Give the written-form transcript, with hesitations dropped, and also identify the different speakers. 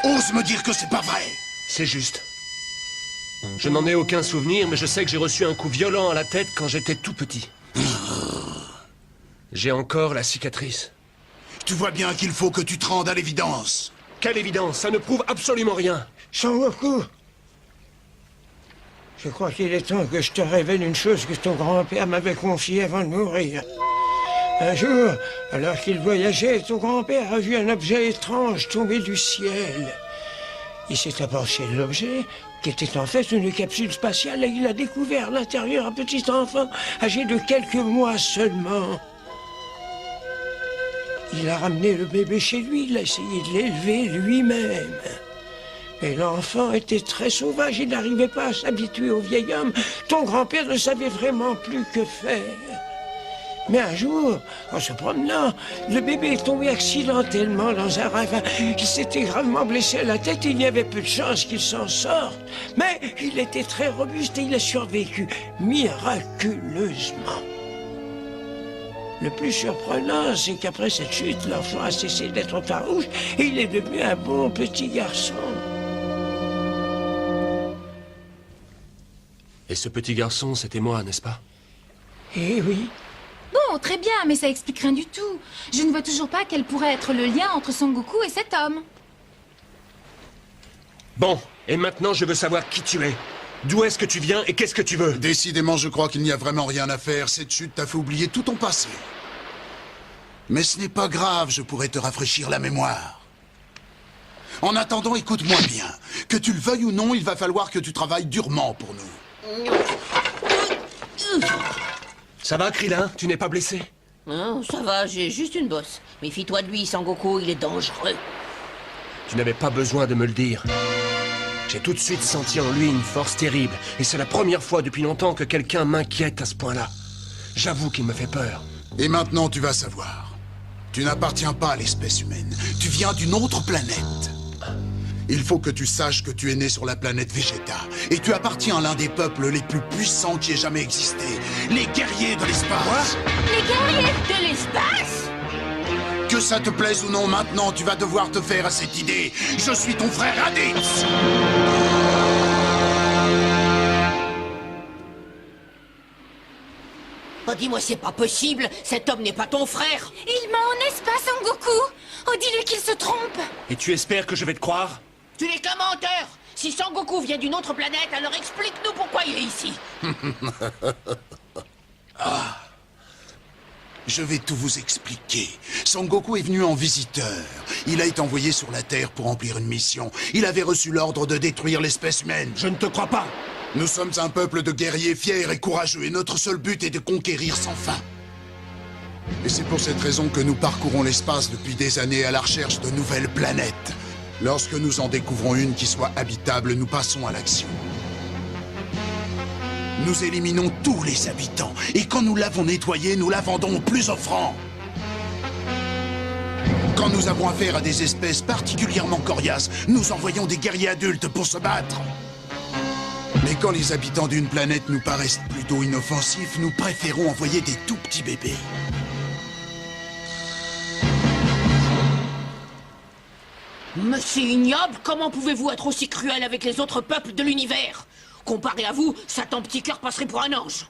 Speaker 1: Ose me dire que c'est pas vrai.
Speaker 2: C'est juste. Je n'en ai aucun souvenir, mais je sais que j'ai reçu un coup violent à la tête quand j'étais tout petit. J'ai encore la cicatrice.
Speaker 1: Tu vois bien qu'il faut que tu te rendes à l'évidence.
Speaker 2: Quelle évidence? Ça ne prouve absolument rien.
Speaker 3: Son Goku, je crois qu'il est temps que je te révèle une chose que ton grand-père m'avait confiée avant de mourir. Un jour, alors qu'il voyageait, ton grand-père a vu un objet étrange tomber du ciel. Il s'est approché de l'objet, qui était en fait une capsule spatiale, et il a découvert à l'intérieur un petit enfant âgé de quelques mois seulement. Il a ramené le bébé chez lui, il a essayé de l'élever lui-même. Et l'enfant était très sauvage, il n'arrivait pas à s'habituer au vieil homme. Ton grand-père ne savait vraiment plus que faire. Mais un jour, en se promenant, le bébé est tombé accidentellement dans un ravin. Il s'était gravement blessé à la tête et il y avait peu de chance qu'il s'en sorte. Mais il était très robuste et il a survécu miraculeusement. Le plus surprenant, c'est qu'après cette chute, l'enfant a cessé d'être farouche et il est devenu un bon petit garçon.
Speaker 2: Et ce petit garçon, c'était moi, n'est-ce pas?
Speaker 3: Eh oui.
Speaker 4: Bon, très bien, mais ça explique rien du tout. Je ne vois toujours pas quel pourrait être le lien entre Son Goku et cet homme.
Speaker 2: Bon, et maintenant je veux savoir qui tu es. D'où est-ce que tu viens et qu'est-ce que tu veux?
Speaker 1: Décidément, je crois qu'il n'y a vraiment rien à faire. Cette chute t'a fait oublier tout ton passé. Mais ce n'est pas grave, je pourrais te rafraîchir la mémoire. En attendant, écoute-moi bien. Que tu le veuilles ou non, il va falloir que tu travailles durement pour nous.
Speaker 2: Ça va, Krillin? Tu n'es pas blessé?
Speaker 5: Non, ça va, j'ai juste une bosse. Méfie-toi de lui, Sangoku, il est dangereux.
Speaker 2: Tu n'avais pas besoin de me le dire. J'ai tout de suite senti en lui une force terrible. Et c'est la première fois depuis longtemps que quelqu'un m'inquiète à ce point-là. J'avoue qu'il me fait peur.
Speaker 1: Et maintenant, tu vas savoir. Tu n'appartiens pas à l'espèce humaine. Tu viens d'une autre planète. Il faut que tu saches que tu es né sur la planète Vegeta. Et tu appartiens à l'un des peuples les plus puissants qui ait jamais existé. Les guerriers de l'espace.
Speaker 5: Les guerriers de l'espace?
Speaker 1: Que ça te plaise ou non, maintenant, tu vas devoir te faire à cette idée. Je suis ton frère Raditz.
Speaker 5: Oh, dis-moi, c'est pas possible. Cet homme n'est pas ton frère.
Speaker 4: Il ment, n'est-ce pas, Son Goku? Oh, dis-lui qu'il se trompe.
Speaker 2: Et tu espères que je vais te croire?
Speaker 5: Tu n'es qu'un menteur. Si Sangoku vient d'une autre planète, alors explique-nous pourquoi il est ici.
Speaker 1: Je vais tout vous expliquer. Son Goku est venu en visiteur. Il a été envoyé sur la Terre pour remplir une mission. Il avait reçu l'ordre de détruire l'espèce humaine.
Speaker 2: Je ne te crois pas.
Speaker 1: Nous sommes un peuple de guerriers fiers et courageux, et notre seul but est de conquérir sans fin. Et c'est pour cette raison que nous parcourons l'espace depuis des années à la recherche de nouvelles planètes. Lorsque nous en découvrons une qui soit habitable, nous passons à l'action. Nous éliminons tous les habitants, et quand nous l'avons nettoyé, nous la vendons au plus offrant. Quand nous avons affaire à des espèces particulièrement coriaces, nous envoyons des guerriers adultes pour se battre. Mais quand les habitants d'une planète nous paraissent plutôt inoffensifs, nous préférons envoyer des tout petits bébés.
Speaker 5: Monsieur ignoble, comment pouvez-vous être aussi cruel avec les autres peuples de l'univers? Comparé à vous, Satan Petit Cœur passerait pour un ange.